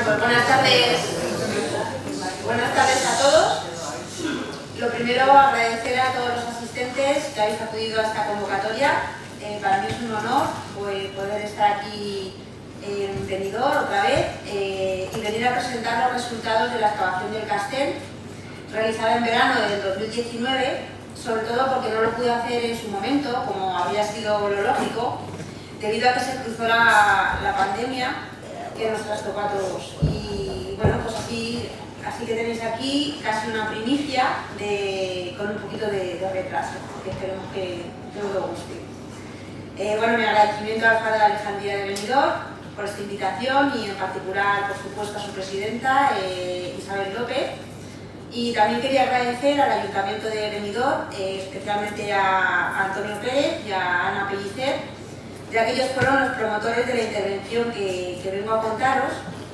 pues buenas tardes a todos. Lo primero, agradecer a todos los asistentes que habéis acudido a esta convocatoria. Para mí es un honor poder estar aquí en Benidorm otra vez y venir a presentar los resultados de la excavación del Castell, realizada en verano del 2019, sobre todo porque no lo pude hacer en su momento, como habría sido lo lógico, debido a que se cruzó la pandemia que nos trastocó a todos. Y bueno, pues así que tenéis aquí casi una primicia con un poquito de retraso, que esperemos que os guste. Bueno, mi agradecimiento al Faro de Alejandría de Benidorm por esta invitación y en particular, por supuesto, a su presidenta, Isabel López. Y también quería agradecer al Ayuntamiento de Benidorm, especialmente a Antonio Pérez y a Ana Pellicer, ya que ellos fueron los promotores de la intervención que vengo a contaros,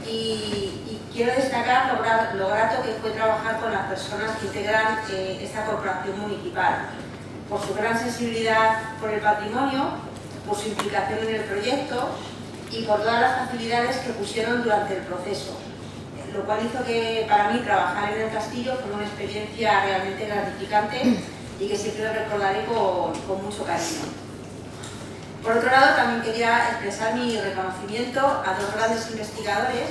y quiero destacar lo grato que fue trabajar con las personas que integran esta corporación municipal, por su gran sensibilidad por el patrimonio, por su implicación en el proyecto y por todas las facilidades que pusieron durante el proceso, lo cual hizo que para mí trabajar en el castillo fue una experiencia realmente gratificante y que siempre recordaré con mucho cariño. Por otro lado, también quería expresar mi reconocimiento a dos grandes investigadores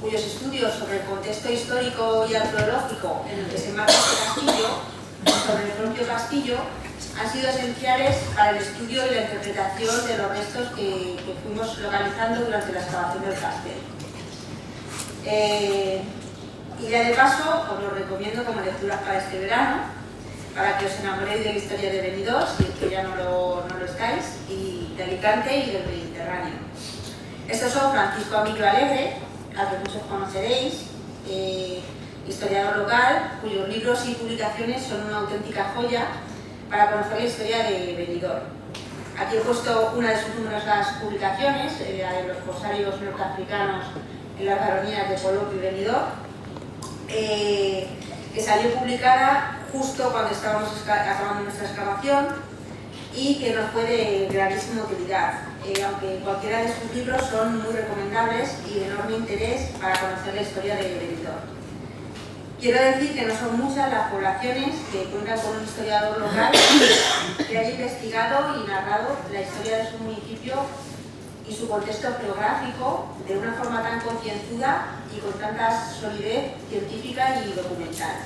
cuyos estudios sobre el contexto histórico y arqueológico en el que se enmarca este castillo, sobre el propio castillo, han sido esenciales para el estudio y la interpretación de los restos que fuimos localizando durante la excavación del Castell. Y ya de paso, os lo recomiendo como lecturas para este verano, para que os enamoréis de la historia de Benidorm, si es que ya no lo estáis, y de Alicante y del Mediterráneo. Estos son Francisco Emilio Alegre, al que muchos conoceréis, historiador local, cuyos libros y publicaciones son una auténtica joya para conocer la historia de Benidorm. Aquí he puesto una de sus numerosas publicaciones, la de los corsarios norteafricanos en las baronías de Polop y Benidorm, que salió publicada justo cuando estábamos acabando nuestra excavación y que nos fue de grandísima utilidad, aunque cualquiera de sus libros son muy recomendables y de enorme interés para conocer la historia de Benidorm. Quiero decir que no son muchas las poblaciones que cuentan con un historiador local que haya investigado y narrado la historia de su municipio y su contexto geográfico de una forma tan concienzuda y con tanta solidez científica y documental.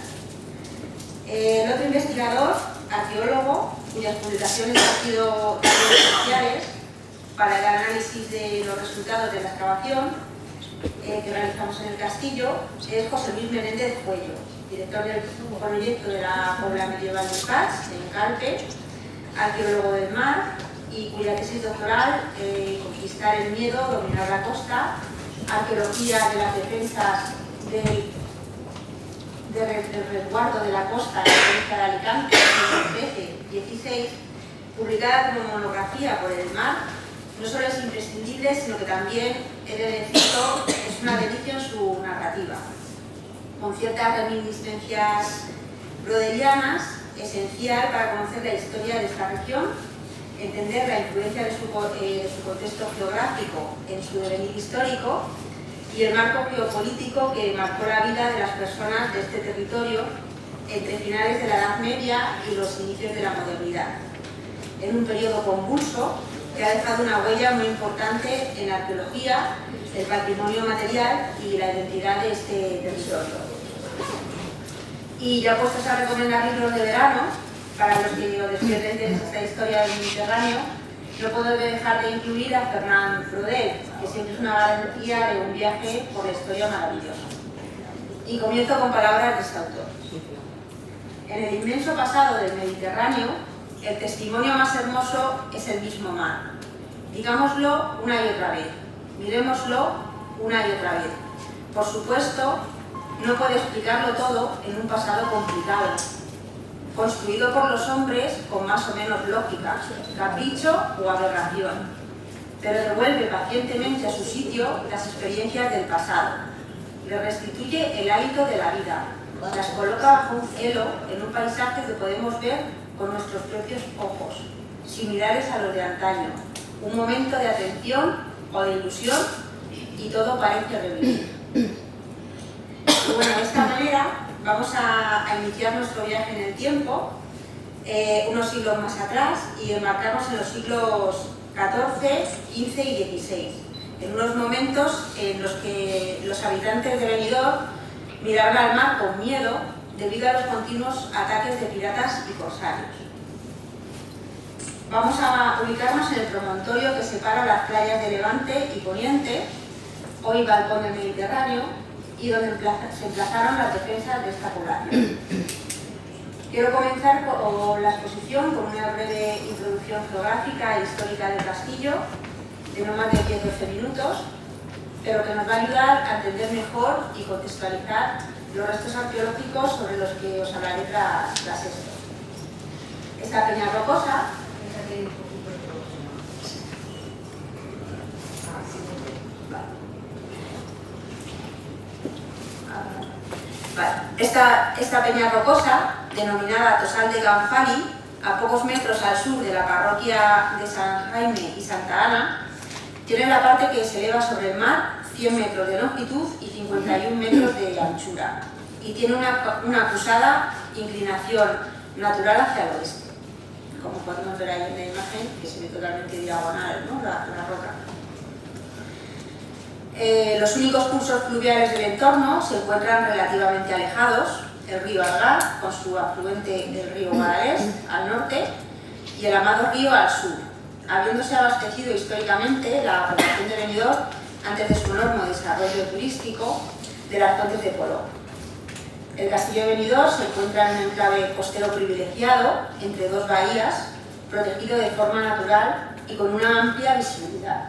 El otro investigador, arqueólogo, cuyas publicaciones han sido también esenciales para el análisis de los resultados de la excavación que realizamos en el castillo, es José Luis Menéndez Cuello, director del proyecto de la Pobla Medieval de Paz, en Calpe, arqueólogo del mar, y cuya tesis doctoral, Conquistar el miedo, dominar la costa, arqueología de las defensas del resguardo de la costa en la provincia de Alicante, en 2013-16, publicada como monografía por el mar, no solo es imprescindible, sino que también, he de decirlo, es una delicia en su narrativa, con ciertas reminiscencias brodelianas, esencial para conocer la historia de esta región, entender la influencia de su contexto geográfico en su devenir histórico y el marco geopolítico que marcó la vida de las personas de este territorio entre finales de la Edad Media y los inicios de la modernidad, en un periodo convulso que ha dejado una huella muy importante en la arqueología, el patrimonio material y la identidad de este territorio. Y ya puestos a recomendar libros de verano, para los que os despierten de esta historia del Mediterráneo, no puedo dejar de incluir a Fernand Braudel, que siempre es una garantía de un viaje por la historia maravillosa. Y comienzo con palabras de este autor. En el inmenso pasado del Mediterráneo, el testimonio más hermoso es el mismo mar. Digámoslo una y otra vez, mirémoslo una y otra vez. Por supuesto, no puede explicarlo todo en un pasado complicado, construido por los hombres con más o menos lógica, capricho o aberración, pero devuelve pacientemente a su sitio las experiencias del pasado, le restituye el hálito de la vida, las coloca bajo un cielo en un paisaje que podemos ver con nuestros propios ojos, similares a los de antaño, un momento de atención o de ilusión y todo parece revivir. manera vamos a iniciar nuestro viaje en el tiempo, unos siglos más atrás, y embarcarnos en los siglos XIV, XV y XVI, en unos momentos en los que los habitantes de Benidorm miraban al mar con miedo debido a los continuos ataques de piratas y corsarios. Vamos a ubicarnos en el promontorio que separa las playas de Levante y Poniente, hoy balcón del Mediterráneo, y donde se emplazaron las defensas de esta población. Quiero comenzar con la exposición con una breve introducción geográfica e histórica del castillo, de no más de 10-12 minutos, pero que nos va a ayudar a entender mejor y contextualizar los restos arqueológicos sobre los que os hablaré tras esto. Esta peña rocosa Esta peña rocosa, denominada Tosal de Ganfali, a pocos metros al sur de la parroquia de San Jaime y Santa Ana, tiene la parte que se eleva sobre el mar, 100 metros de longitud y 51 metros de anchura, y tiene una acusada inclinación natural hacia el oeste, como podemos ver ahí en la imagen, que se ve totalmente diagonal, ¿no? la roca. Los únicos cursos fluviales del entorno se encuentran relativamente alejados: el río Algar, con su afluente del río Guadalest al norte, y el Amado Río al sur, habiéndose abastecido históricamente la población de Benidorm, antes de su enorme desarrollo turístico, de las fuentes de Polop. El castillo de Benidorm se encuentra en un enclave costero privilegiado entre dos bahías, protegido de forma natural y con una amplia visibilidad.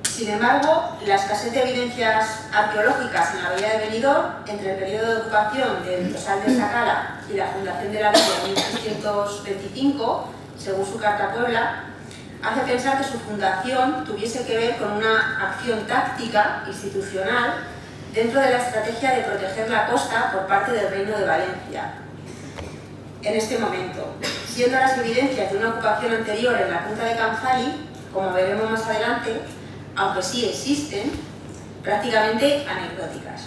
Sin embargo, la escasez de evidencias arqueológicas en la bahía de Benidorm, entre el periodo de ocupación del Tosal de Sacala y la fundación de la villa en 1625, según su Carta Puebla, hace pensar que su fundación tuviese que ver con una acción táctica institucional dentro de la estrategia de proteger la costa por parte del Reino de Valencia. En este momento, siendo las evidencias de una ocupación anterior en la punta de Ganfali, como veremos más adelante, aunque sí existen, prácticamente anecdóticas.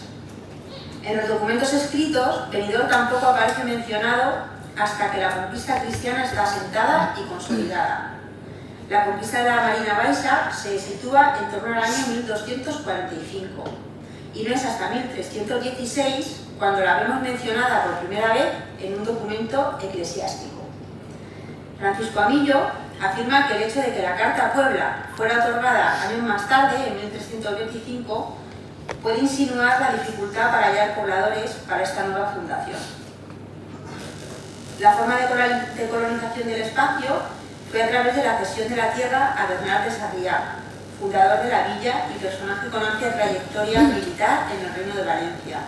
En los documentos escritos, Benidorm tampoco aparece mencionado hasta que la conquista cristiana está asentada y consolidada. La conquista de la Marina Baixa se sitúa en torno al año 1245, y no es hasta 1316 cuando la vemos mencionada por primera vez en un documento eclesiástico. Francisco Amillo afirma que el hecho de que la Carta Puebla fuera otorgada años más tarde, en 1325, puede insinuar la dificultad para hallar pobladores para esta nueva fundación. La forma de colonización del espacio fue a través de la cesión de la tierra a Bernat de Sarriá, fundador de la villa y personaje con amplia trayectoria militar en el Reino de Valencia,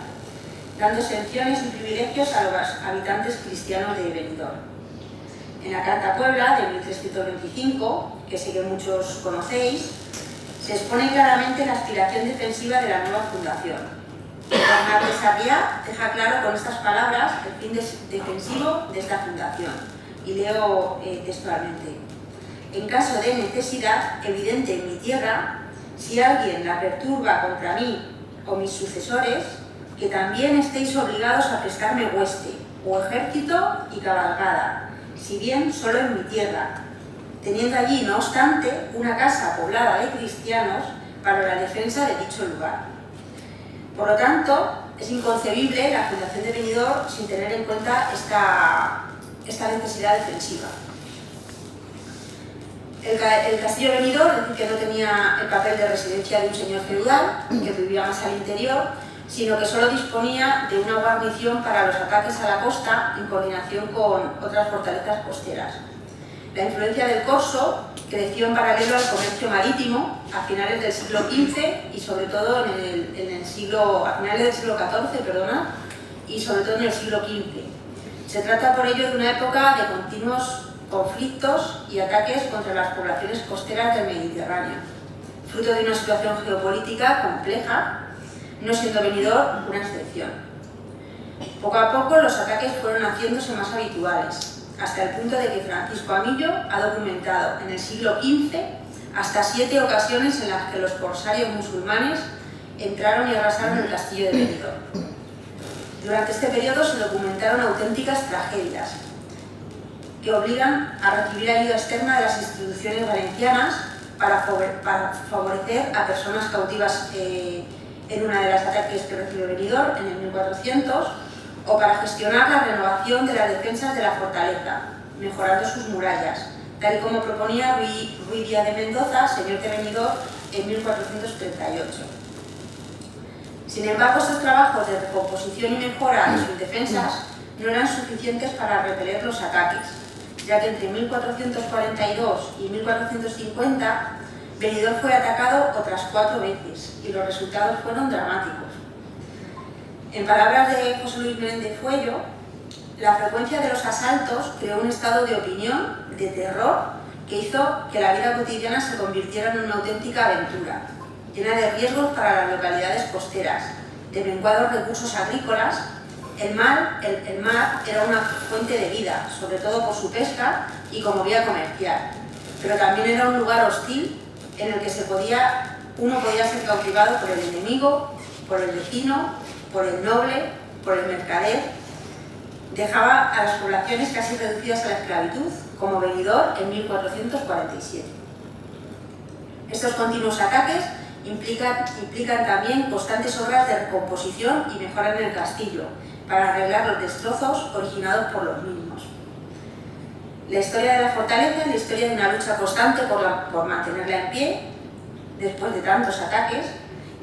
dando exenciones y privilegios a los habitantes cristianos de Benidorm. En la Carta Puebla de 1325, que sé que muchos conocéis, se expone claramente la aspiración defensiva de la nueva fundación. Bernat de Sarriá deja claro con estas palabras el fin defensivo de esta fundación, y leo textualmente: en caso de necesidad evidente en mi tierra, si alguien la perturba contra mí o mis sucesores, que también estéis obligados a prestarme hueste, o ejército y cabalgada, si bien solo en mi tierra, teniendo allí, no obstante, una casa poblada de cristianos para la defensa de dicho lugar. Por lo tanto, es inconcebible la fundación de Benidorm sin tener en cuenta esta necesidad defensiva. El castillo de Benidorm, es decir, que no tenía el papel de residencia de un señor feudal, que vivía más al interior, sino que solo disponía de una guarnición para los ataques a la costa en coordinación con otras fortalezas costeras. La influencia del corso creció en paralelo al comercio marítimo a finales del siglo XV y sobre todo a finales del siglo XIV, y sobre todo en el siglo XV. Se trata por ello de una época de continuos conflictos y ataques contra las poblaciones costeras del Mediterráneo, fruto de una situación geopolítica compleja, no siendo Benidorm una excepción. Poco a poco los ataques fueron haciéndose más habituales, hasta el punto de que Francisco Amillo ha documentado en el siglo XV hasta 7 ocasiones en las que los corsarios musulmanes entraron y arrasaron el castillo de Benidorm. Durante este periodo se documentaron auténticas tragedias que obligan a recibir ayuda externa de las instituciones valencianas para favorecer a personas cautivas en una de las ataques que recibió Benidorm en el 1400, o para gestionar la renovación de las defensas de la fortaleza, mejorando sus murallas, tal y como proponía Ruy Díaz de Mendoza, señor de Benidorm, en 1438. Sin embargo, estos trabajos de recomposición y mejora de sus defensas no eran suficientes para repeler los ataques, ya que entre 1442 y 1450 Benidorm fue atacado otras 4 veces y los resultados fueron dramáticos. En palabras de José Luis Menéndez Fuello, la frecuencia de los asaltos creó un estado de opinión, de terror, que hizo que la vida cotidiana se convirtiera en una auténtica aventura, llena de riesgos para las localidades costeras, de menguados recursos agrícolas. El mar era una fuente de vida, sobre todo por su pesca y como vía comercial, pero también era un lugar hostil en el que uno podía ser cautivado por el enemigo, por el vecino, por el noble, por el mercader. Dejaba a las poblaciones casi reducidas a la esclavitud, como Benidorm en 1447. Estos continuos ataques implican también constantes obras de recomposición y mejora en el castillo, para arreglar los destrozos originados por los mismos. La historia de la fortaleza es la historia de una lucha constante por mantenerla en pie, después de tantos ataques,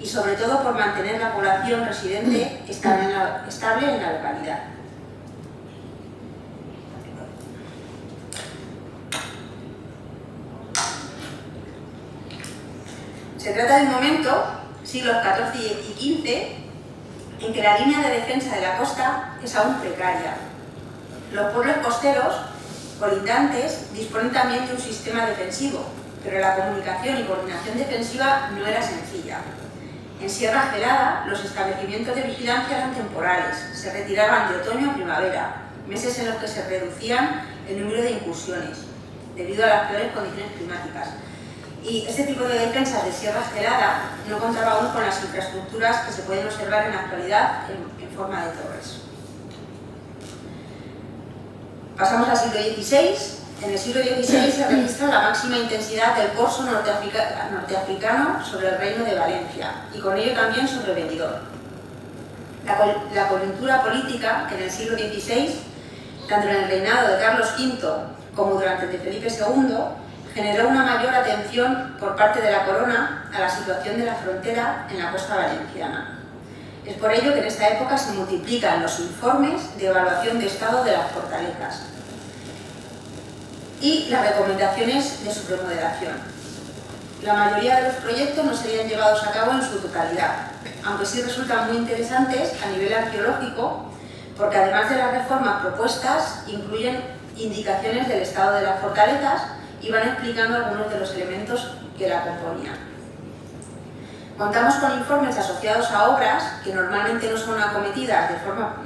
y sobre todo por mantener la población residente estable en la localidad. Se trata de un momento, siglos XIV y XV, en que la línea de defensa de la costa es aún precaria. Los pueblos costeros colindantes disponen también de un sistema defensivo, pero la comunicación y coordinación defensiva no era sencilla. En Sierra Gelada, los establecimientos de vigilancia eran temporales, se retiraban de otoño a primavera, meses en los que se reducían el número de incursiones, debido a las peores condiciones climáticas. Y este tipo de defensas de Sierra Gelada no contaba aún con las infraestructuras que se pueden observar en la actualidad en forma de torres. Pasamos al siglo XVI. En el siglo XVI se registra la máxima intensidad del corso norteafricano sobre el reino de Valencia y con ello también sobre Benidorm. La coyuntura política que en el siglo XVI, tanto en el reinado de Carlos V como durante el de Felipe II, generó una mayor atención por parte de la corona a la situación de la frontera en la costa valenciana. Es por ello que en esta época se multiplican los informes de evaluación de estado de las fortalezas y las recomendaciones de su remodelación. La mayoría de los proyectos no serían llevados a cabo en su totalidad, aunque sí resultan muy interesantes a nivel arqueológico, porque además de las reformas propuestas, incluyen indicaciones del estado de las fortalezas y van explicando algunos de los elementos que la componían. Contamos con informes asociados a obras que normalmente no son acometidas de forma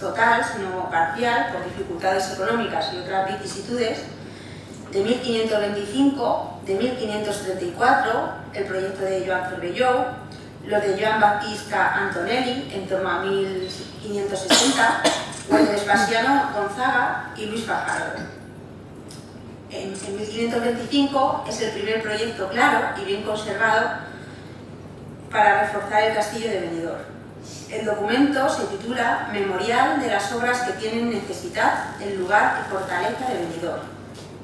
total, sino parcial, por dificultades económicas y otras vicisitudes, de 1525, de 1534, el proyecto de Joan Cervelló, los de Joan Battista Antonelli, en torno a 1560, o el de Vespasiano Gonzaga y Luis Fajardo. En 1525 es el primer proyecto claro y bien conservado para reforzar el castillo de Benidorm. El documento se titula Memorial de las obras que tienen necesidad el lugar y fortaleza de Benidorm,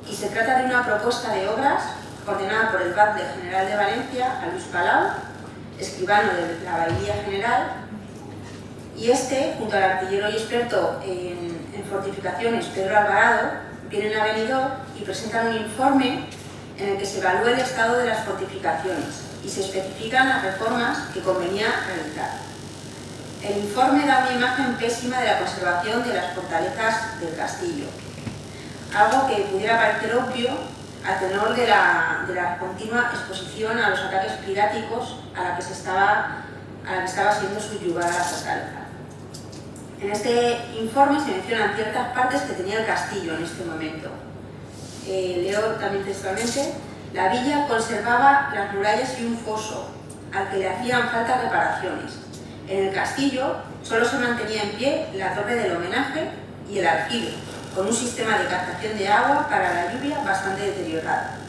y se trata de una propuesta de obras coordinada por el Batlle General de Valencia, a Luis Palau, escribano de la Bailía General, y junto al artillero y experto en fortificaciones Pedro Alvarado, vienen a Benidorm y presentan un informe en el que se evalúa el estado de las fortificaciones y se especifican las reformas que convenía realizar. El informe da una imagen pésima de la conservación de las fortalezas del castillo, algo que pudiera parecer obvio a tenor de la continua exposición a los ataques piráticos a la que estaba siendo subyugada la fortaleza. En este informe se mencionan ciertas partes que tenía el castillo en este momento. Leo también textualmente: la villa conservaba las murallas y un foso, al que le hacían falta reparaciones. En el castillo solo se mantenía en pie la torre del homenaje y el aljibe, con un sistema de captación de agua para la lluvia bastante deteriorado.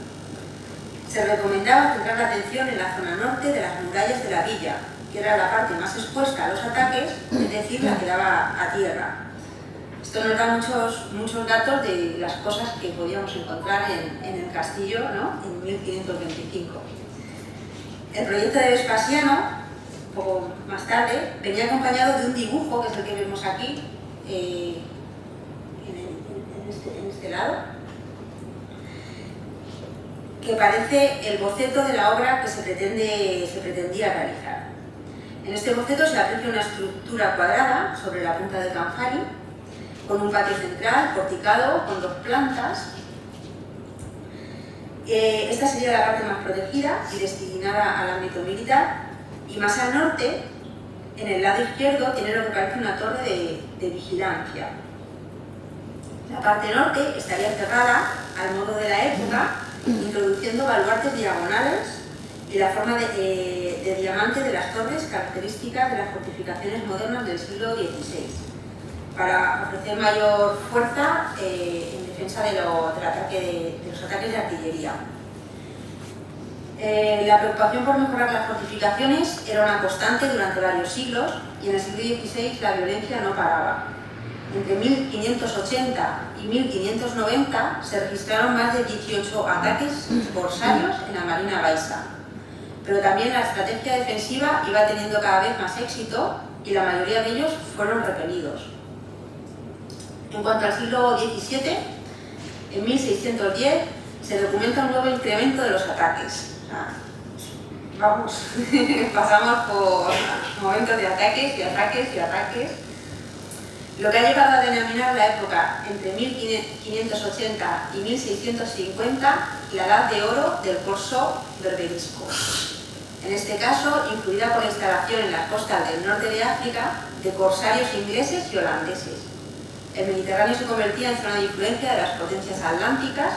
Se recomendaba centrar la atención en la zona norte de las murallas de la villa, que era la parte más expuesta a los ataques, es decir, la que daba a tierra. Esto nos da muchos datos de las cosas que podíamos encontrar en el castillo, ¿no?, en 1525. El proyecto de Vespasiano, un poco más tarde, venía acompañado de un dibujo, que es el que vemos aquí, en este lado, que parece el boceto de la obra que se pretendía realizar. En este boceto se aprecia una estructura cuadrada sobre la punta del Canfari, con un patio central porticado con 2 plantas. Esta sería la parte más protegida y destinada al ámbito militar, y más al norte, en el lado izquierdo, tiene lo que parece una torre de vigilancia. La parte norte estaría cerrada al modo de la época, introduciendo baluartes diagonales y la forma de diamante de las torres, características de las fortificaciones modernas del siglo XVI, para ofrecer mayor fuerza en defensa de los ataques de artillería. La preocupación por mejorar las fortificaciones era una constante durante varios siglos, y en el siglo XVI la violencia no paraba. Entre 1580 y 1590 se registraron más de 18 ataques corsarios en la Marina Baixa, pero también la estrategia defensiva iba teniendo cada vez más éxito y la mayoría de ellos fueron repelidos. En cuanto al siglo XVII, en 1610 se documenta un nuevo incremento de los ataques. Pasamos por momentos de ataques y ataques y ataques, lo que ha llevado a denominar la época entre 1580 y 1650 la edad de oro del corso berberisco. En este caso, influida por la instalación en las costas del norte de África de corsarios ingleses y holandeses. El Mediterráneo se convertía en zona de influencia de las potencias atlánticas,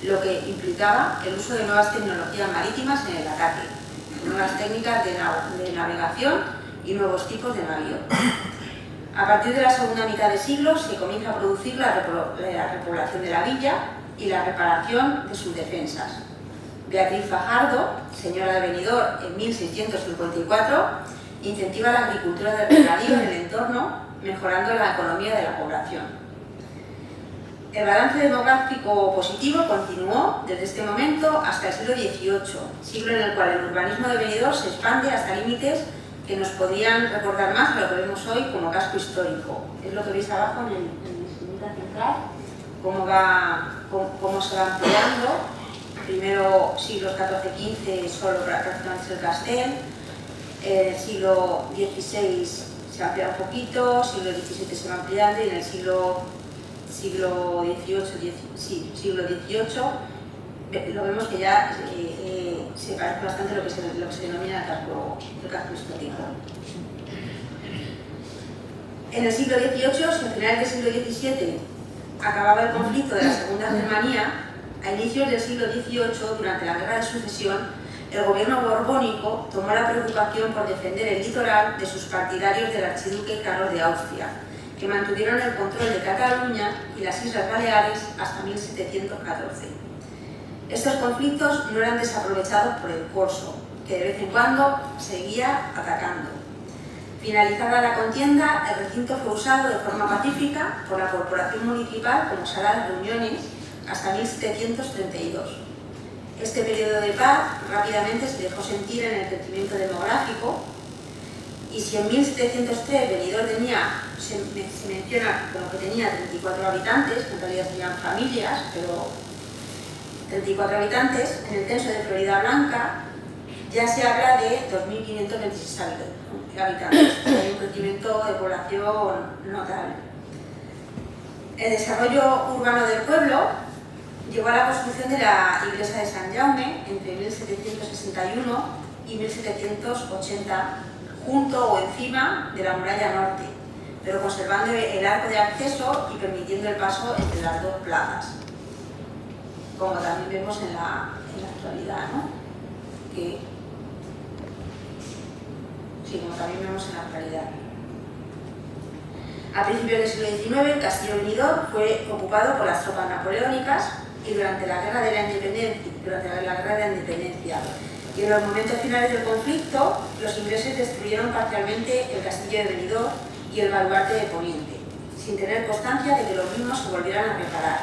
lo que implicaba el uso de nuevas tecnologías marítimas en el ataque, nuevas técnicas de navegación y nuevos tipos de navío. A partir de la segunda mitad del siglo se comienza a producir la repoblación de la villa y la reparación de sus defensas. Beatriz Fajardo, señora de Benidorm, en 1654, incentiva la agricultura de regadío en el entorno, mejorando la economía de la población. El balance demográfico positivo continuó desde este momento hasta el siglo XVIII, siglo en el cual el urbanismo de Benidorm se expande hasta límites que nos podrían recordar más a lo que vemos hoy como casco histórico. Es lo que veis abajo en la esquinita central, cómo se va ampliando. Primero, siglos XIV-XV, solo prácticamente el Castell. Siglo XVI se amplía un poquito, siglo XVII se va ampliando, y en el siglo XVIII lo vemos que ya se parece bastante a lo que se denomina el casco histórico. En el siglo XVIII, si al final del siglo XVII acababa el conflicto de la Segunda Germanía, a inicios del siglo XVIII, durante la Guerra de Sucesión, el gobierno borbónico tomó la preocupación por defender el litoral de sus partidarios del archiduque Carlos de Austria, que mantuvieron el control de Cataluña y las Islas Baleares hasta 1714. Estos conflictos no eran desaprovechados por el corso, que de vez en cuando seguía atacando. Finalizada la contienda, el recinto fue usado de forma pacífica por la corporación municipal como sala de reuniones hasta 1732. Este periodo de paz rápidamente se dejó sentir en el crecimiento demográfico, y si en 1703 Benidorm se menciona como que tenía 34 habitantes, que en realidad serían familias, pero 34 habitantes, en el censo de Florida Blanca ya se habla de 2.526 habitantes. Hay un crecimiento de población notable. El desarrollo urbano del pueblo llevó a la construcción de la iglesia de San Jaume entre 1761 y 1780, junto o encima de la muralla norte, pero conservando el arco de acceso y permitiendo el paso entre las dos plazas, como también vemos en la actualidad, ¿no? Que sí, como también vemos en la actualidad. A principios del siglo XIX, el castillo Benidorm fue ocupado por las tropas napoleónicas y durante la Guerra de la Independencia y en los momentos finales del conflicto, los ingleses destruyeron parcialmente el castillo de Benidorm y el baluarte de Poniente, sin tener constancia de que los mismos se volvieran a reparar,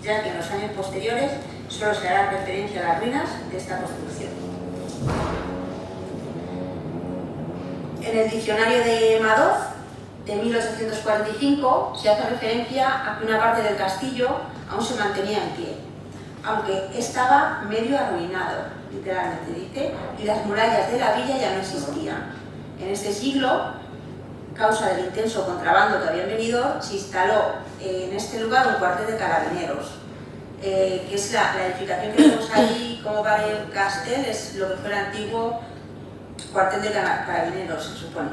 ya que en los años posteriores solo se hará referencia a las ruinas de esta construcción. En el diccionario de Madoz, de 1845, se hace referencia a que una parte del castillo aún se mantenía en pie, aunque estaba medio arruinado, literalmente dice, y las murallas de la villa ya no existían. En este siglo, causa del intenso contrabando que había venido, se instaló en este lugar un cuartel de carabineros, que es la edificación que vemos ahí como para el castel, es lo que fue el antiguo cuartel de carabineros, se supone.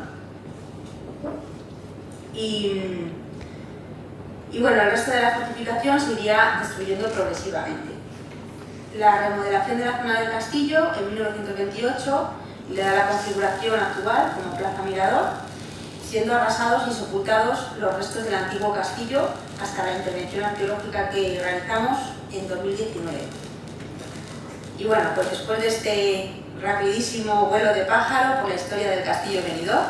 Y bueno, el resto de la fortificación se iría destruyendo progresivamente. La remodelación de la zona del castillo en 1928 le da la configuración actual como Plaza Mirador, siendo arrasados y sepultados los restos del antiguo castillo hasta la intervención arqueológica que realizamos en 2019. Y bueno, pues después de este rapidísimo vuelo de pájaro por la historia del castillo Benidorm,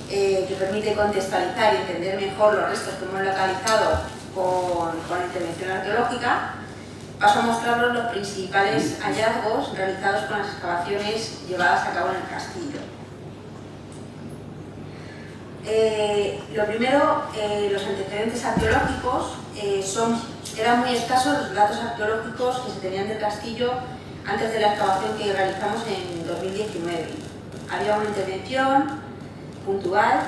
que permite contextualizar y entender mejor los restos que hemos localizado con la intervención arqueológica, paso a mostraros los principales hallazgos realizados con las excavaciones llevadas a cabo en el castillo. Lo primero, los antecedentes arqueológicos eran muy escasos los datos arqueológicos que se tenían del castillo antes de la excavación que realizamos en 2019. Había una intervención puntual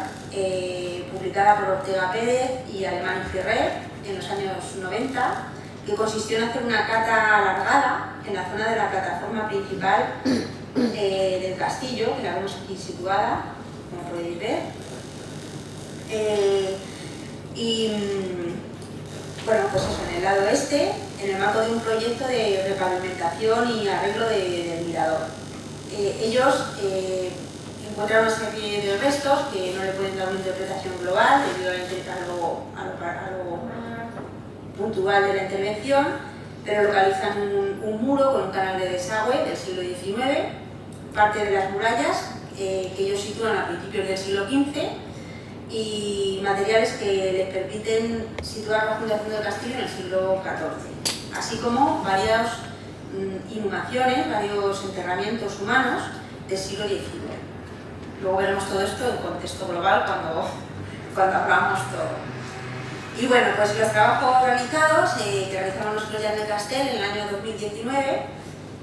publicada por Ortega Pérez y Alemán y Ferrer en los años 90, que consistió en hacer una cata alargada en la zona de la plataforma principal del castillo, que la vemos aquí situada, como podéis ver. Bueno, pues eso, en el lado este, en el marco de un proyecto de repavimentación y arreglo del mirador. Ellos encuentran una serie de restos que no le pueden dar una interpretación global debido a lo puntual de la intervención, pero localizan un muro con un canal de desagüe del siglo XIX, parte de las murallas que ellos sitúan a principios del siglo XV y materiales que les permiten situar la fundación del castillo en el siglo XIV, así como varias inhumaciones, varios enterramientos humanos del siglo XIX. Luego veremos todo esto en contexto global cuando hablamos todo. Y bueno, pues los trabajos realizados que realizamos nosotros ya en el castel en el año 2019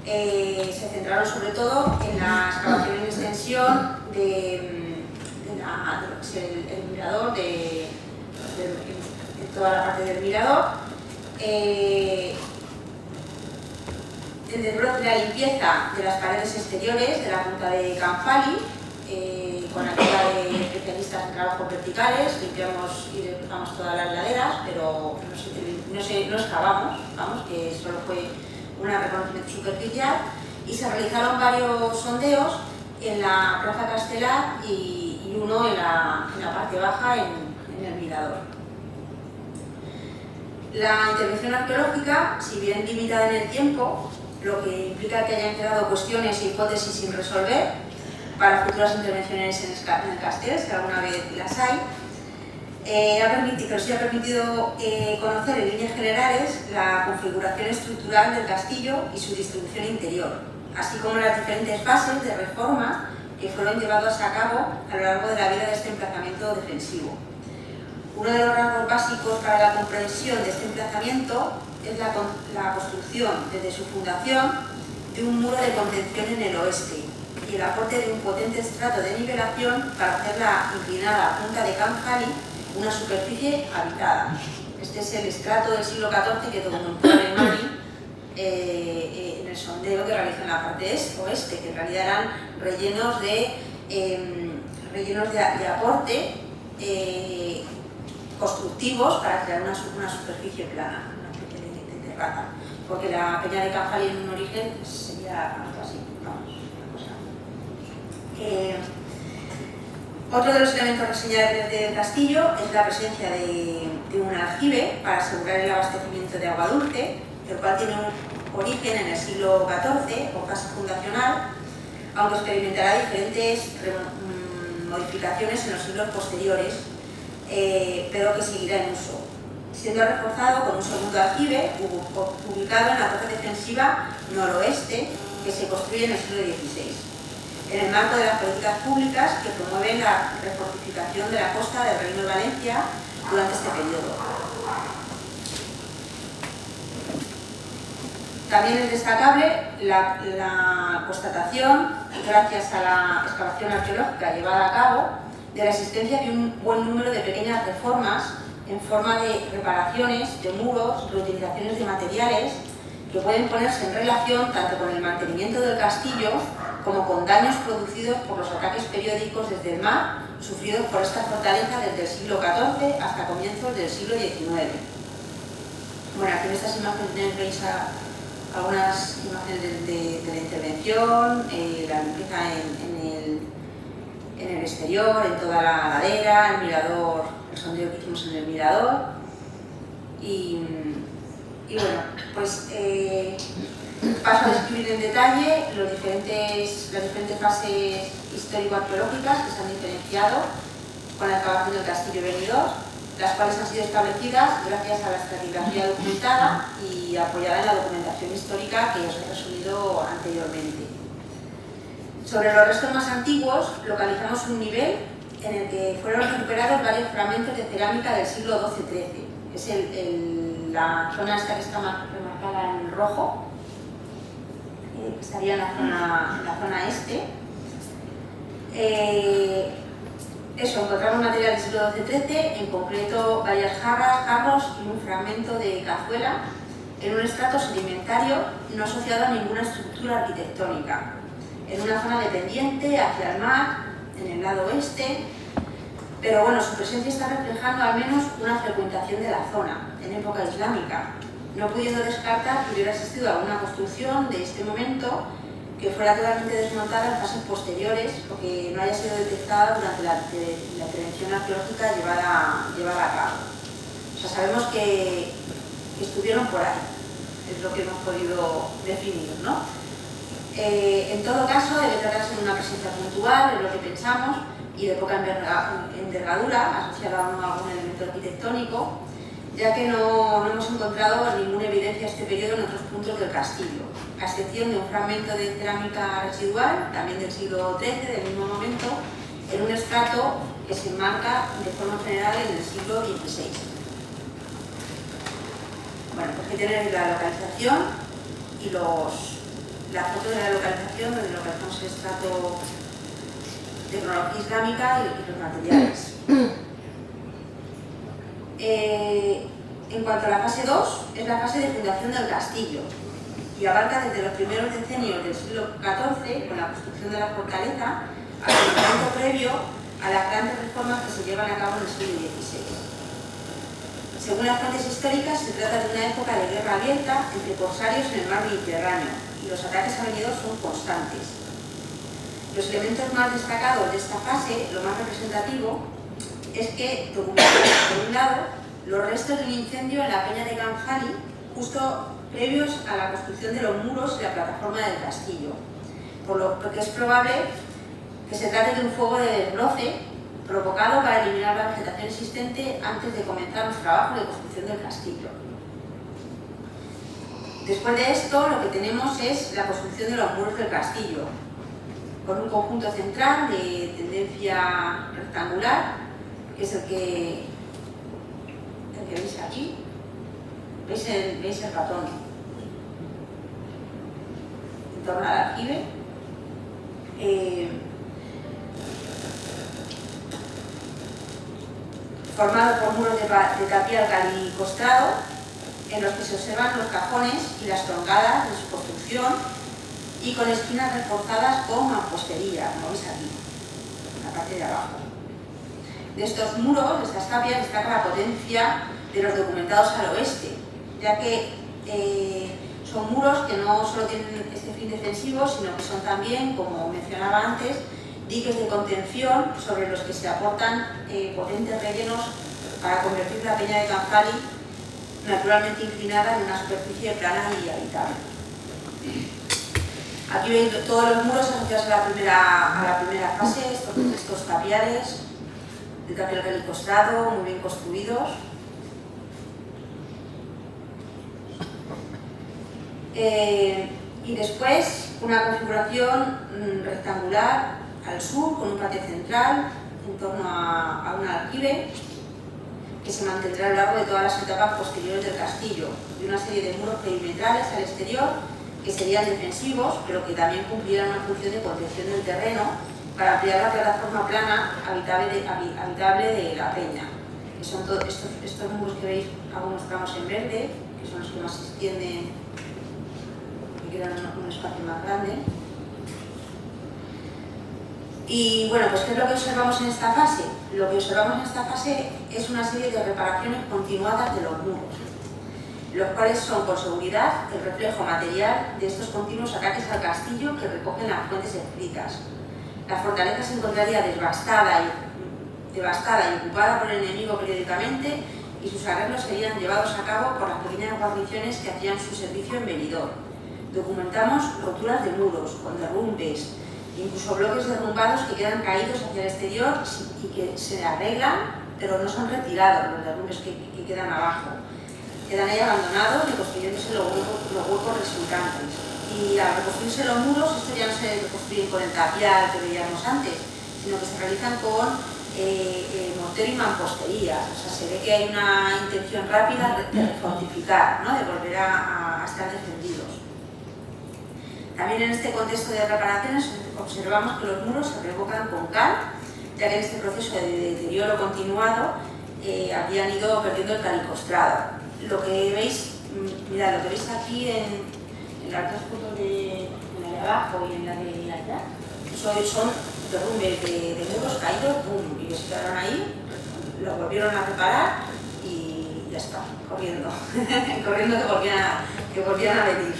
se centraron sobre todo en la excavación en extensión de lo que es el mirador, de toda la parte del mirador, el desbroce y la limpieza de las paredes exteriores de la punta de Canfali, con ayuda de especialistas en trabajos verticales, limpiamos y despejamos todas las laderas, pero no excavamos, vamos, que solo fue un reconocimiento superficial, y se realizaron varios sondeos en la Plaza Castelar y uno en la parte baja en el mirador. La intervención arqueológica, si bien limitada en el tiempo, lo que implica que hayan quedado cuestiones e hipótesis sin resolver para futuras intervenciones en el castel, si alguna vez las hay, nos ha permitido conocer en líneas generales la configuración estructural del castillo y su distribución interior, así como las diferentes fases de reforma que fueron llevadas a cabo a lo largo de la vida de este emplazamiento defensivo. Uno de los rasgos básicos para la comprensión de este emplazamiento es la construcción, desde su fundación, de un muro de contención en el oeste y el aporte de un potente estrato de nivelación para hacer la inclinada punta de Canfali una superficie habitada. Este es el estrato del siglo XIV que documentó Alemán en el sondeo que realizó en la parte oeste, que en realidad eran rellenos de aporte constructivos para crear una superficie plana, una especie de terraza, porque la peña de Canfali en un origen sería algo así, vamos, una cosa. Otro de los elementos reseñables del castillo es la presencia de un aljibe para asegurar el abastecimiento de agua dulce, el cual tiene un origen en el siglo XIV o fase fundacional, aunque experimentará diferentes modificaciones en los siglos posteriores, pero que seguirá en uso, siendo reforzado con un segundo aljibe ubicado en la torre defensiva noroeste que se construye en el siglo XVI, en el marco de las políticas públicas que promueven la refortificación de la costa del Reino de Valencia durante este periodo. También es destacable la constatación, gracias a la excavación arqueológica llevada a cabo, de la existencia de un buen número de pequeñas reformas en forma de reparaciones de muros, reutilizaciones de materiales, que pueden ponerse en relación tanto con el mantenimiento del castillo como con daños producidos por los ataques periódicos desde el mar sufridos por esta fortaleza desde el siglo XIV hasta comienzos del siglo XIX. Bueno, aquí en estas imágenes veis algunas imágenes de la intervención, la limpieza en el exterior, en toda la ladera, el mirador, el sondeo que hicimos en el mirador. Y bueno, pues paso a describir en detalle las diferentes fases histórico-arqueológicas que se han diferenciado con la excavación del castillo Benidorm, las cuales han sido establecidas gracias a la estratigrafía documentada y apoyada en la documentación histórica que os he resumido anteriormente. Sobre los restos más antiguos, localizamos un nivel en el que fueron recuperados varios fragmentos de cerámica del siglo XII-XIII. Es la zona esta que está remarcada en rojo, que estaría en la zona este. Encontramos material del siglo XII-XIII, en concreto varias jarros y un fragmento de cazuela en un estrato sedimentario no asociado a ninguna estructura arquitectónica, en una zona dependiente hacia el mar, en el lado oeste, pero bueno, su presencia está reflejando al menos una frecuentación de la zona, en época islámica, no pudiendo descartar que hubiera existido alguna construcción de este momento que fuera totalmente desmontada en fases posteriores o que no haya sido detectada durante la intervención arqueológica llevada a cabo. O sea, sabemos que estuvieron por ahí, es lo que hemos podido definir, ¿no? En todo caso, debe tratarse de una presencia puntual, es lo que pensamos, y de poca envergadura, asociada a algún elemento arquitectónico, ya que no hemos encontrado ninguna evidencia de este periodo en otros puntos del castillo, a excepción de un fragmento de cerámica residual, también del siglo XIII, del mismo momento, en un estrato que se enmarca de forma general en el siglo XVI. Bueno, pues aquí tenéis la localización y la foto de la localización donde localizamos el estrato de cronología islámica y los materiales. En cuanto a la fase 2, es la fase de fundación del castillo y abarca desde los primeros decenios del siglo XIV, con la construcción de la fortaleza, hasta el momento previo a las grandes reformas que se llevan a cabo en el siglo XVI. Según las fuentes históricas, se trata de una época de guerra abierta entre corsarios en el mar Mediterráneo y los ataques a Benidorm son constantes. Los elementos más destacados de esta fase, lo más representativo, es que documentamos, por un lado, los restos de un incendio en la peña de Ganfali, justo previos a la construcción de los muros y la plataforma del castillo, por lo que es probable que se trate de un fuego de desbroce provocado para eliminar la vegetación existente antes de comenzar los trabajos de construcción del castillo. Después de esto, lo que tenemos es la construcción de los muros del castillo, con un conjunto central de tendencia rectangular, que es el que veis aquí. ¿Veis el ratón en torno al aljibe? Formado por muros de tapial calicostrado, en los que se observan los cajones y las troncadas de su construcción y con esquinas reforzadas con mampostería, como veis aquí, en la parte de abajo. De estos muros, de estas tapias, destaca la potencia de los documentados al oeste, ya que son muros que no solo tienen este fin defensivo, sino que son también, como mencionaba antes, diques de contención sobre los que se aportan potentes rellenos para convertir la peña de Canfali, naturalmente inclinada, en una superficie plana y habitable. Aquí veis todos los muros asociados a la primera fase, estos tapiales, de tapial relicostrado, muy bien construidos. Y después una configuración rectangular al sur, con un patio central en torno a un aljibe que se mantendrá a lo largo de todas las etapas posteriores del castillo, y una serie de muros perimetrales al exterior que serían defensivos, pero que también cumplirán una función de protección del terreno para ampliar la plataforma plana habitable de la peña. Que son todos estos muros que veis, algunos tramos en verde, que son los que más se extienden, que quedan un espacio más grande. Y bueno, pues ¿qué es lo que observamos en esta fase? Lo que observamos en esta fase es una serie de reparaciones continuadas de los muros, los cuales son con seguridad el reflejo material de estos continuos ataques al castillo que recogen las fuentes escritas. La fortaleza se encontraría devastada y ocupada por el enemigo periódicamente, y sus arreglos serían llevados a cabo por las pequeñas guarniciones que hacían su servicio en Benidorm. Documentamos roturas de muros, con derrumbes, incluso bloques derrumbados que quedan caídos hacia el exterior y que se arreglan, pero no son retirados los derrumbes que quedan abajo. Quedan ahí abandonados, reconstruyéndose los huecos resultantes. Y al reconstruirse los muros, esto ya no se reconstruye con el tapial que veíamos antes, sino que se realizan con mortero y mampostería. O sea, se ve que hay una intención rápida de refortificar, ¿no? De volver a estar defendidos. También en este contexto de reparaciones observamos que los muros se revocan con cal, ya que en este proceso de deterioro continuado habían ido perdiendo el calicostrado. Lo que veis, mirad, lo que veis aquí en las dos fotos en la de abajo y en la de allá, son derrumbes de muros caídos, ¡pum!, y que se quedaron ahí, lo volvieron a reparar y ya está, corriendo, corriendo que volvían a venir.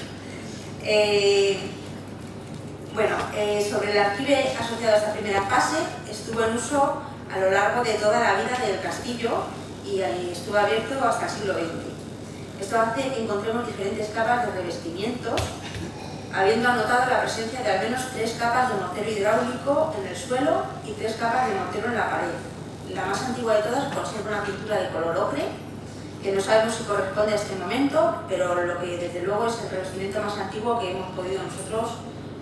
Sobre el aljibe asociado a esta primera fase, estuvo en uso a lo largo de toda la vida del castillo y estuvo abierto hasta el siglo XX. Esto hace que encontremos diferentes capas de revestimientos, habiendo anotado la presencia de al menos 3 capas de mortero hidráulico en el suelo y 3 capas de mortero en la pared. La más antigua de todas conserva una pintura de color ocre, que no sabemos si corresponde a este momento, pero lo que desde luego es el revestimiento más antiguo que hemos podido nosotros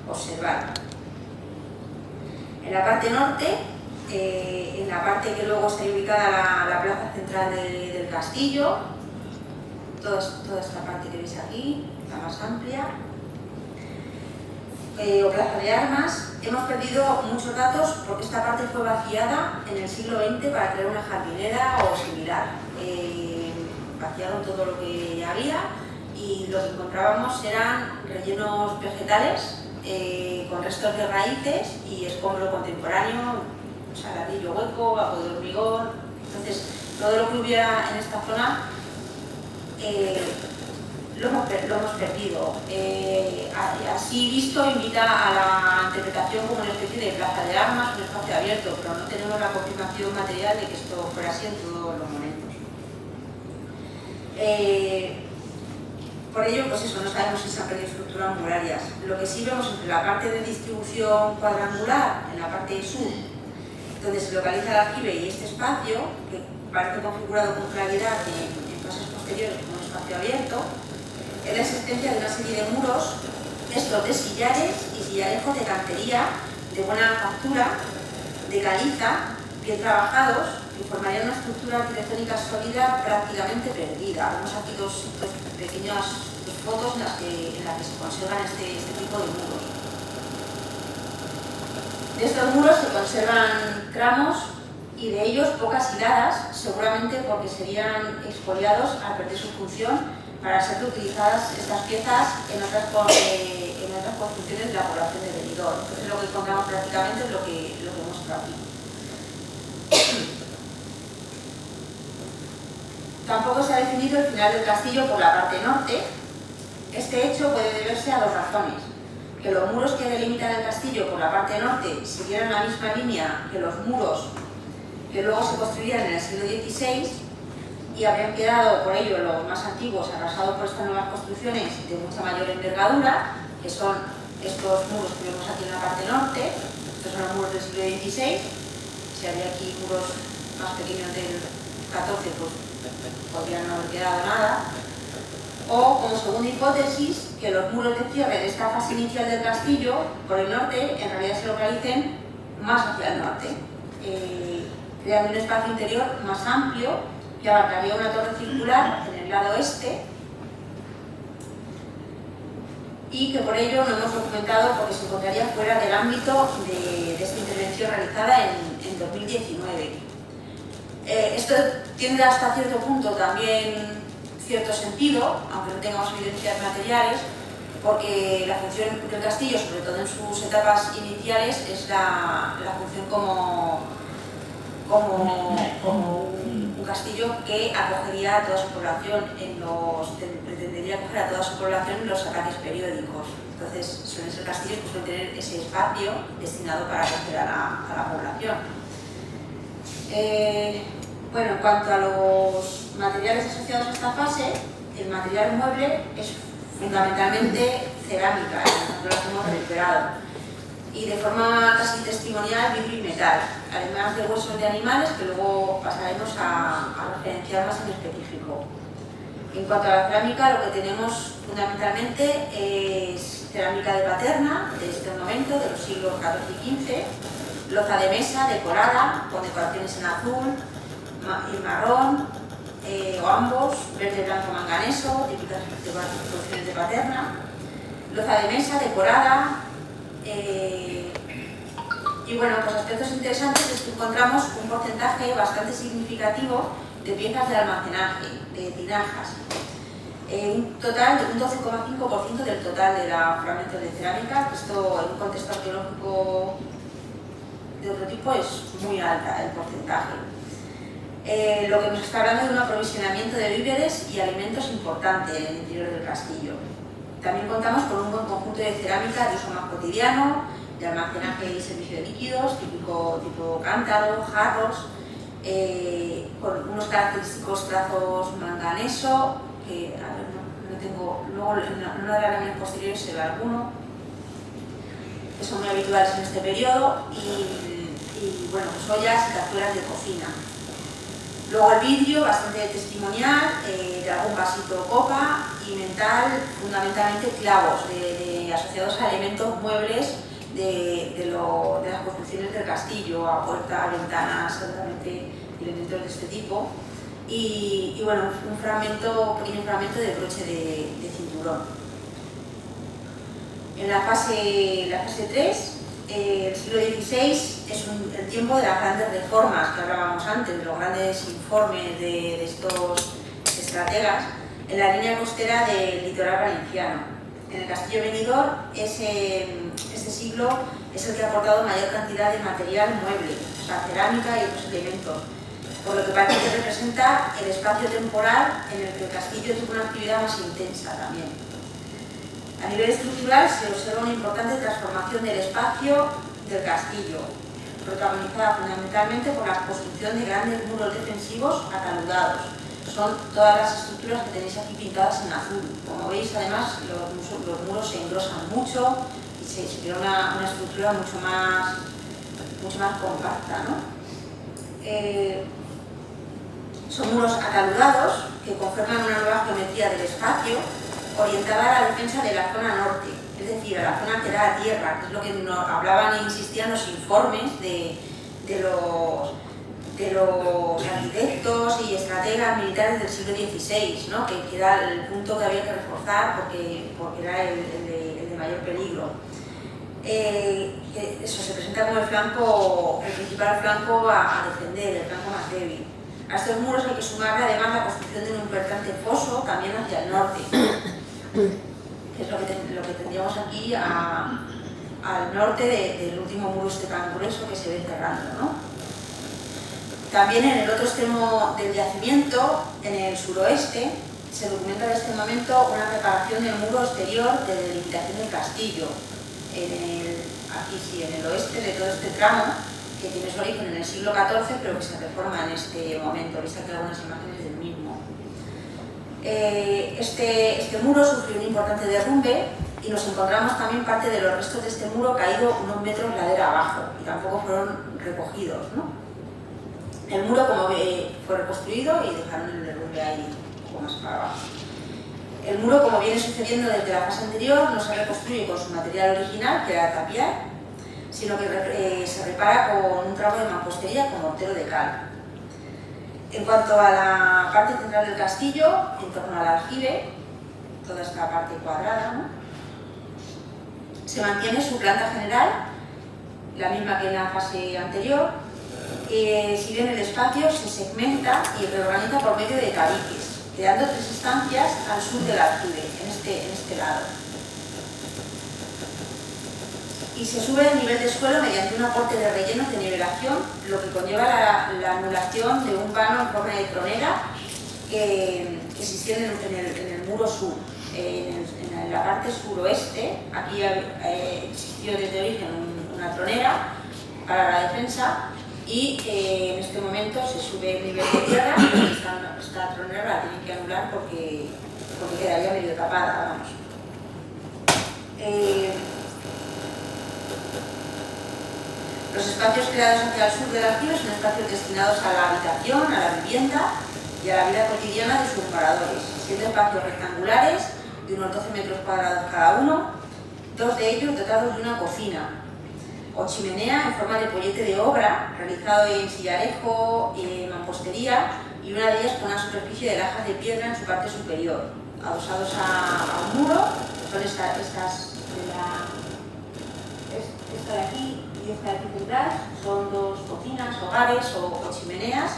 observar. En la parte norte, en la parte que luego está ubicada la plaza central del castillo, toda esta parte que veis aquí, la más amplia, o plaza de armas, hemos perdido muchos datos porque esta parte fue vaciada en el siglo XX para crear una jardinera o similar. Vaciaron todo lo que había y lo que encontrábamos eran rellenos vegetales con restos de raíces y escombro contemporáneo, o sea, ladrillo hueco, apoyo de hormigón. Entonces, todo lo que hubiera en esta zona lo hemos perdido. Así visto, invita a la interpretación como una especie de plaza de armas, un espacio abierto, pero no tenemos la confirmación material de que esto fuera así en todos los momentos. Por ello, pues eso, no sabemos si se han perdido estructuras murarias. Lo que sí vemos entre la parte de distribución cuadrangular, en la parte sur, donde se localiza el aljibe, y este espacio, que parece configurado con claridad en fases posteriores como un espacio abierto, es la existencia de una serie de muros, estos de sillares y sillarejos de cantería de buena factura, de caliza, bien trabajados, que formarían una estructura arquitectónica sólida prácticamente perdida. Vemos aquí dos pequeñas fotos en las que se conservan este tipo de muros. De estos muros se conservan tramos y de ellos pocas hiladas, seguramente porque serían expoliados al perder su función para ser utilizadas estas piezas en otras construcciones de la población de Benidorm. Entonces lo que encontramos prácticamente es lo que muestro aquí. Tampoco se ha definido el final del castillo por la parte norte. Este hecho puede deberse a 2 razones. que los muros que delimitan el castillo por la parte norte siguieran la misma línea que los muros que luego se construirían en el siglo XVI y habrían quedado por ello los más antiguos arrasados por estas nuevas construcciones de mucha mayor envergadura, que son estos muros que vemos aquí en la parte norte. Estos son los muros del siglo XVI. Si había aquí muros más pequeños del XIV, pues podrían no haber quedado nada. O, como segunda hipótesis, que los muros de cierre de esta fase inicial del castillo, por el norte, en realidad se localicen más hacia el norte, creando un espacio interior más amplio que abarcaría una torre circular en el lado este y que por ello no hemos documentado porque se encontraría fuera del ámbito de esta intervención realizada en 2019. Esto tiene hasta cierto punto también cierto sentido, aunque no tengamos evidencias materiales, porque la función del castillo, sobre todo en sus etapas iniciales, es la función como un castillo que acogería a toda su población pretendería acoger a toda su población en los ataques periódicos. Entonces suelen ser castillos que suelen tener ese espacio destinado para acoger a la población. Bueno, en cuanto a los materiales asociados a esta fase, el material mueble es fundamentalmente cerámica, no las hemos recuperado, y de forma casi testimonial vidrio y metal, además de huesos de animales que luego pasaremos a referenciar más en específico. En cuanto a la cerámica, lo que tenemos fundamentalmente es cerámica de Paterna, de este momento, de los siglos XIV y XV, loza de mesa decorada, con decoraciones en azul y marrón, o ambos, verde, blanco, manganeso, típicas producciones de Paterna, loza de mesa decorada, y bueno, pues aspectos interesantes es que encontramos un porcentaje bastante significativo de piezas de almacenaje, de tinajas, un total de un 12,5% del total de la fragmentos de cerámica, que esto en un contexto arqueológico de otro tipo es muy alta el porcentaje. Lo que nos está hablando de un aprovisionamiento de víveres y alimentos importante en el interior del castillo. También contamos con un buen conjunto de cerámica de uso más cotidiano, de almacenaje y servicio de líquidos, tipo cántaro, jarros, con unos característicos trazos manganeso, que a ver, no tengo, luego en una de las láminas posteriores se ve alguno, que son muy habituales en este periodo, y bueno, pues ollas y cazuelas de cocina. Luego el vidrio, bastante testimonial, de algún vasito o copa, y metal, fundamentalmente clavos, asociados a elementos muebles de las construcciones del castillo, a puertas, ventanas, seguramente elementos de este tipo, y bueno, un pequeño fragmento de broche de cinturón. En la fase 3, el siglo XVI es el tiempo de las grandes reformas que hablábamos antes, de los grandes informes de estos estrategas en la línea costera del litoral valenciano. En el castillo Benidorm, este siglo es el que ha aportado mayor cantidad de material mueble, o sea, cerámica y otros elementos, por lo que parece que representa el espacio temporal en el que el castillo tuvo una actividad más intensa también. A nivel estructural se observa una importante transformación del espacio del castillo, protagonizada fundamentalmente por la construcción de grandes muros defensivos ataludados. Son todas las estructuras que tenéis aquí pintadas en azul. Como veis, además, los muros se engrosan mucho y se crea una estructura mucho más compacta, ¿no? Son muros ataludados que conforman una nueva geometría del espacio orientada a la defensa de la zona norte, es decir, a la zona que da a tierra, que es lo que nos hablaban e insistían los informes de los arquitectos y estrategas militares del siglo XVI, ¿no? que era el punto que había que reforzar porque era el de mayor peligro. Eso se presenta como el principal flanco a defender, el flanco más débil. A estos muros hay que sumarle además la construcción de un importante foso también hacia el norte, que es lo que tendríamos aquí al norte del último muro este tan grueso que se ve cerrando, ¿no? También en el otro extremo del yacimiento, en el suroeste, se documenta en este momento una reparación del muro exterior de delimitación del castillo. aquí sí, en el oeste de todo este tramo, que tiene su origen en el siglo XIV, pero que se reforma en este momento. Veis aquí algunas imágenes del mismo. Este muro sufrió un importante derrumbe y nos encontramos también parte de los restos de este muro caído unos metros ladera abajo, y tampoco fueron recogidos, ¿no? El muro, como fue reconstruido y dejaron el derrumbe ahí un poco más para abajo. El muro, como viene sucediendo desde la fase anterior, no se reconstruye con su material original, que era tapiar, sino que se repara con un tramo de mampostería con mortero de cal. En cuanto a la parte central del castillo, en torno al aljibe, toda esta parte cuadrada, ¿no?, se mantiene su planta general, la misma que en la fase anterior. Si bien el espacio se segmenta y reorganiza por medio de tabiques, creando 3 estancias al sur del aljibe, en este lado. Y se sube el nivel de suelo mediante un aporte de rellenos de nivelación, lo que conlleva la anulación de un vano en forma de tronera que se extiende en el muro sur. En la parte suroeste, aquí existió desde origen una tronera para la defensa, y en este momento se sube el nivel de tierra, y esta tronera la tienen que anular porque quedaría medio tapada, vamos. Los espacios creados hacia el sur del aljibe son espacios destinados a la habitación, a la vivienda y a la vida cotidiana de sus moradores, siendo espacios rectangulares de unos 12 metros cuadrados cada uno, 2 de ellos dotados de una cocina o chimenea en forma de pollete de obra, realizado en sillarejo y mampostería, y una de ellas con una superficie de lajas de piedra en su parte superior, adosados a un muro. Son esta de aquí y esta de aquí central, son 2 cocinas, hogares o chimeneas.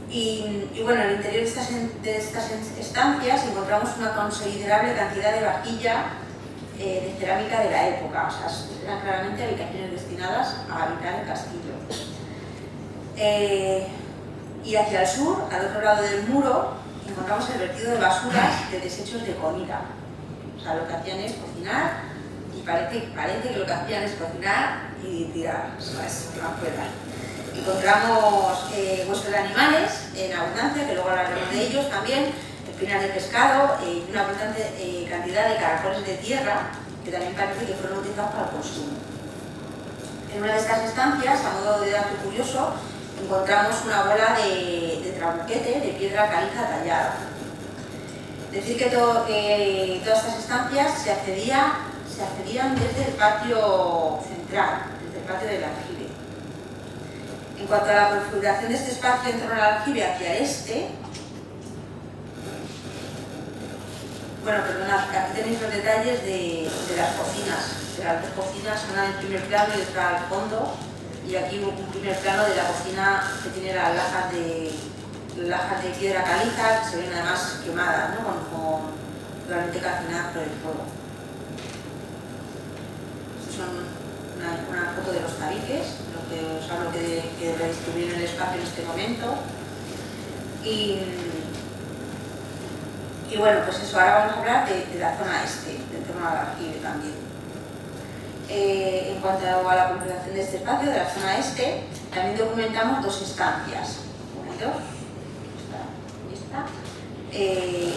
Y bueno, en el interior de estas estancias encontramos una considerable cantidad de vajilla de cerámica de la época, o sea, eran claramente habitaciones destinadas a habitar el castillo. Y hacia el sur, al otro lado del muro, encontramos el vertido de basuras de desechos de comida. O sea, lo que hacían es cocinar, y parece que lo que hacían es cocinar y tirar, ¿sabes?, afuera. Encontramos huesos de animales en abundancia, que luego hablaremos de ellos también, espinas de pescado y una abundante cantidad de caracoles de tierra, que también parece que fueron utilizados para el consumo. En una de estas estancias, a modo de dato curioso, encontramos una bola de trabuquete de piedra caliza tallada. Decir que todas estas estancias se accedían desde el patio central, desde el patio del aljibe. En cuanto a la configuración de este espacio en torno al aljibe hacia este, bueno, perdonad, aquí tenéis los detalles de las cocinas, de las 2 cocinas, una en primer plano y otra al fondo, y aquí un primer plano de la cocina que tiene las lajas de piedra caliza, que se ven además quemadas, ¿no?, totalmente calcinadas por el fuego. Estos son una foto de los tabiques, lo que os hablo que redistribuyen el espacio en este momento. Y bueno, pues eso, ahora vamos a hablar de la zona este, del torno al aljibe también. En cuanto a la configuración de este espacio, de la zona este, también documentamos 2 estancias.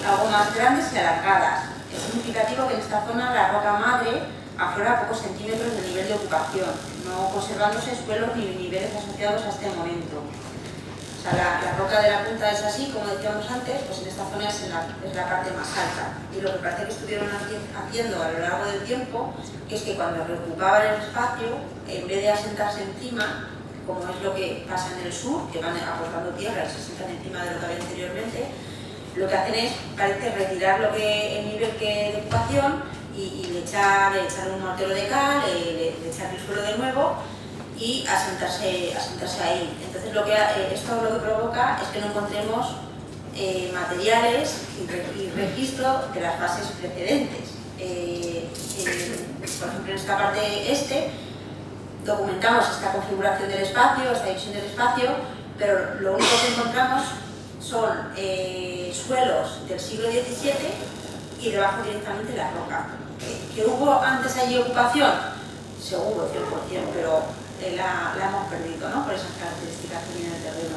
Algo más grandes y alargadas. Es significativo que en esta zona la roca madre aflora a pocos centímetros del nivel de ocupación, no conservándose suelos ni niveles asociados a este momento. O sea, la roca de la punta es así, como decíamos antes, pues en esta zona es la parte más alta. Y lo que parece que estuvieron haciendo a lo largo del tiempo es que cuando reocupaban el espacio, en vez de asentarse encima, como es lo que pasa en el sur, que van aportando tierra y se sientan encima de lo que había anteriormente, lo que hacen es, parece, retirar el nivel de ocupación y le echar un mortero de cal, le echar el suelo de nuevo y asentarse ahí. Entonces esto lo que provoca es que no encontremos materiales y registro de las fases precedentes. Por ejemplo, en esta parte documentamos esta configuración del espacio, esta división del espacio, pero lo único que encontramos son suelos del siglo XVII y debajo directamente la roca. ¿Que hubo antes allí ocupación? Seguro, 100%, pero la hemos perdido, ¿no? Por esas características que tiene el terreno.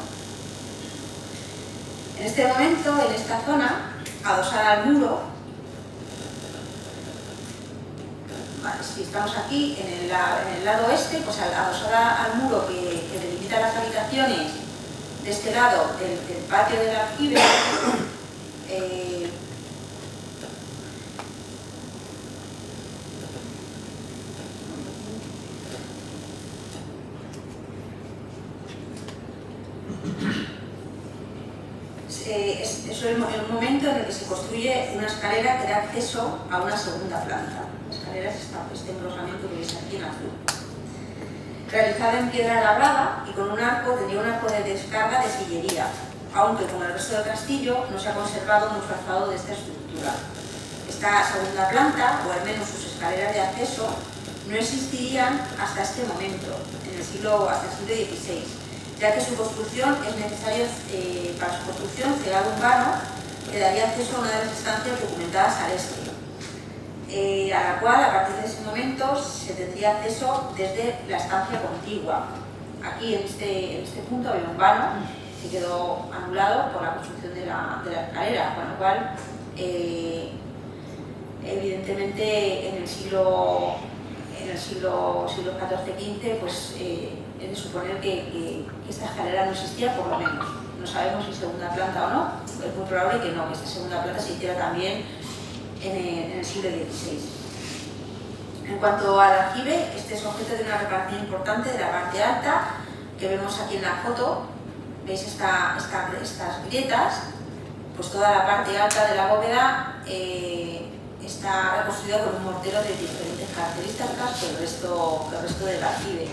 En este momento, en esta zona, adosada al muro, vale, si estamos aquí en el lado este, pues adosada al muro que delimita las habitaciones de este lado del patio del aljibe, es el momento en el que se construye una escalera que da acceso a una segunda planta. La escalera es este engrosamiento que veis aquí en azul. Realizada en piedra labrada y con un arco, tenía un arco de descarga de sillería, aunque como el resto del castillo no se ha conservado mucho alzado de esta estructura. Esta segunda planta, o al menos sus escaleras de acceso, no existirían hasta este momento, hasta el siglo XVI, ya que su construcción es necesaria para su construcción cegar un vano que daría acceso a una de las estancias documentadas al este, a la cual a partir de ese momento se tendría acceso desde la estancia contigua. Aquí en este punto había un vano que quedó anulado por la construcción de la escalera, con lo cual evidentemente en el siglo XIV-XV pues es de suponer que esta escalera no existía, por lo menos. No sabemos si segunda planta o no, es muy probable que no, que esta segunda planta se hiciera también en el siglo XVI. En cuanto al aljibe, este es objeto de una reparación importante de la parte alta, que vemos aquí en la foto. ¿Veis estas grietas? Pues toda la parte alta de la bóveda está reconstruida con un mortero de diferentes características que el resto del aljibe.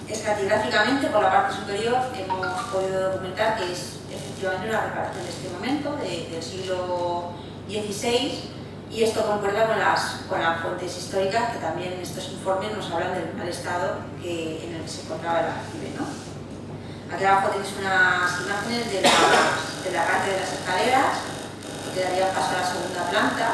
Estratigráficamente, por la parte superior, hemos podido documentar que es efectivamente una reparación de este momento, del siglo XVI, y esto concuerda con las fuentes históricas que también en estos informes nos hablan del mal estado en el que se encontraba el aljibe, ¿no? Aquí abajo tenéis unas imágenes de la parte de las escaleras que darían paso a la segunda planta.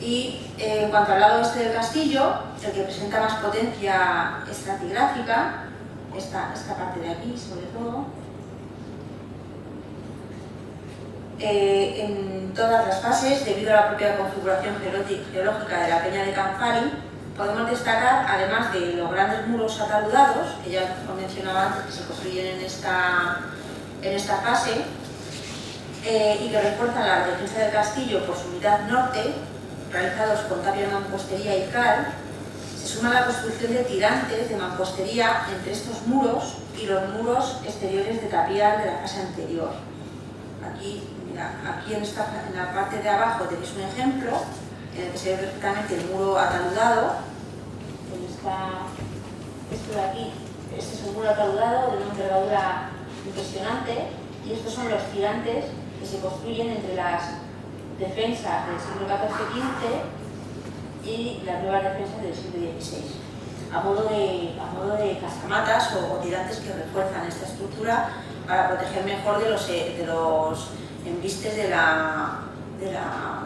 Y en cuanto al lado este del castillo, el que presenta más potencia estratigráfica, esta parte de aquí sobre todo, en todas las fases, debido a la propia configuración geológica de la peña de Canfari, podemos destacar, además de los grandes muros ataludados, que ya os mencionaba antes, que se construyen en esta fase, y que refuerzan la defensa del castillo por su mitad norte, realizados con tapia de mampostería y cal, se suma la construcción de tirantes de mampostería entre estos muros y los muros exteriores de tapial de la fase anterior. Aquí en la parte de abajo tenéis un ejemplo en el que se ve perfectamente el muro ataludado. Esto de aquí, este es un muro ataludado de una envergadura impresionante, y estos son los tirantes que se construyen entre las defensas del siglo XIV-XV y las nuevas defensas del siglo XVI, a modo de casamatas o tirantes que refuerzan esta estructura para proteger mejor de los embistes de la guerra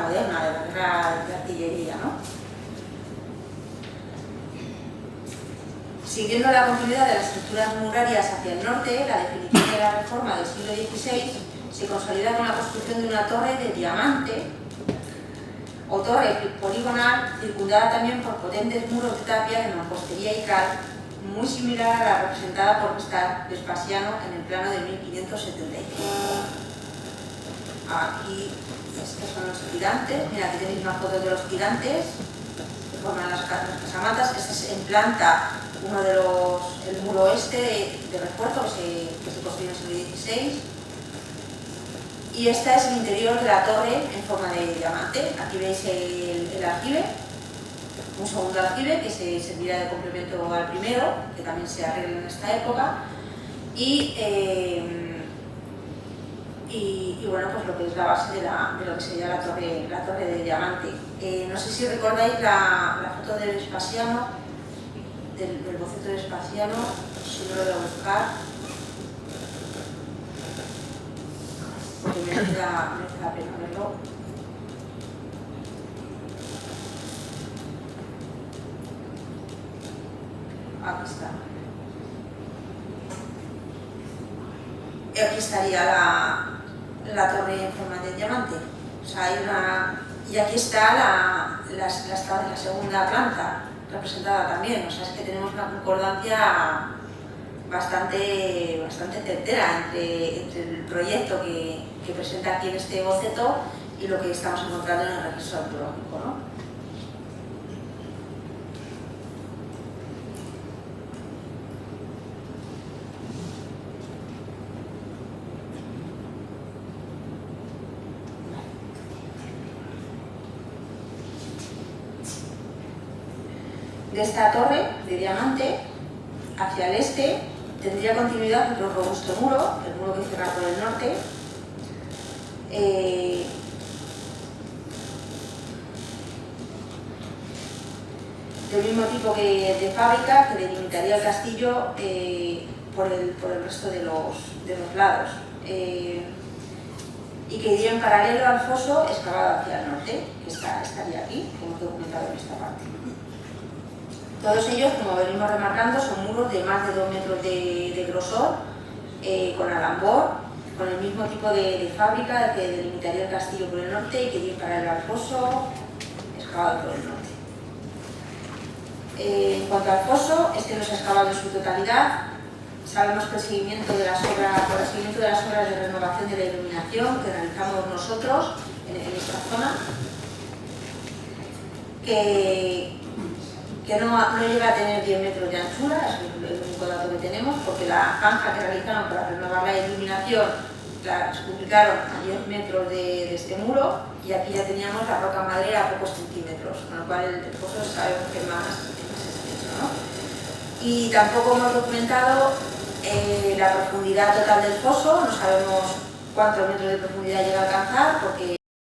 moderna, de la guerra de artillería, ¿no? Siguiendo la continuidad de las estructuras murarias hacia el norte, la definición de la reforma del siglo XVI se consolida con la construcción de una torre de diamante o torre poligonal circundada también por potentes muros de tapia de mampostería y cal, muy similar a la representada por Vespasiano en el plano de 1575. Aquí estos son los tirantes. Mira, aquí tenéis una foto de los tirantes que forman las casamatas. Este es en planta el muro este de refuerzo que se construyó en el siglo XVI. Y este es el interior de la torre en forma de diamante. Aquí veis el aljibe, un segundo aljibe que se servirá de complemento al primero, que también se arregla en esta época. Y y bueno, pues lo que es la base de lo que sería la torre de diamante. No sé si recordáis la foto de Vespasiano, del boceto de Vespasiano, si no lo voy a buscar, porque merece la pena verlo. Aquí está. Aquí estaría la torre en forma de diamante. O sea, hay una... Y aquí está la segunda planta representada también. O sea, es que tenemos una concordancia bastante certera entre el proyecto que presenta aquí en este boceto y lo que estamos encontrando en el registro arqueológico, ¿no? De esta torre de diamante hacia el este tendría continuidad otro robusto muro, el muro que cierra por el norte, del mismo tipo que de fábrica, que delimitaría el castillo por el resto de los lados, y que iría en paralelo al foso excavado hacia el norte, que estaría aquí, que hemos documentado en esta parte. Todos ellos, como venimos remarcando, son muros de más de 2 metros de grosor, con alambor, con el mismo tipo de fábrica que delimitaría el castillo por el norte y que iría en paralelo al foso excavado por el norte. En cuanto al foso, este no se ha excavado en su totalidad. Sabemos que el seguimiento de las obras de renovación de la iluminación que realizamos nosotros en esta zona, que no llega a tener 10 metros de anchura, es el único dato que tenemos, porque la zanja que realizaron para renovar la iluminación la publicaron a 10 metros de este muro, y aquí ya teníamos la roca madre a pocos centímetros, con lo cual el foso sabemos que es más estrecho, ¿no? Y tampoco hemos documentado la profundidad total del foso, no sabemos cuántos metros de profundidad llega a alcanzar, porque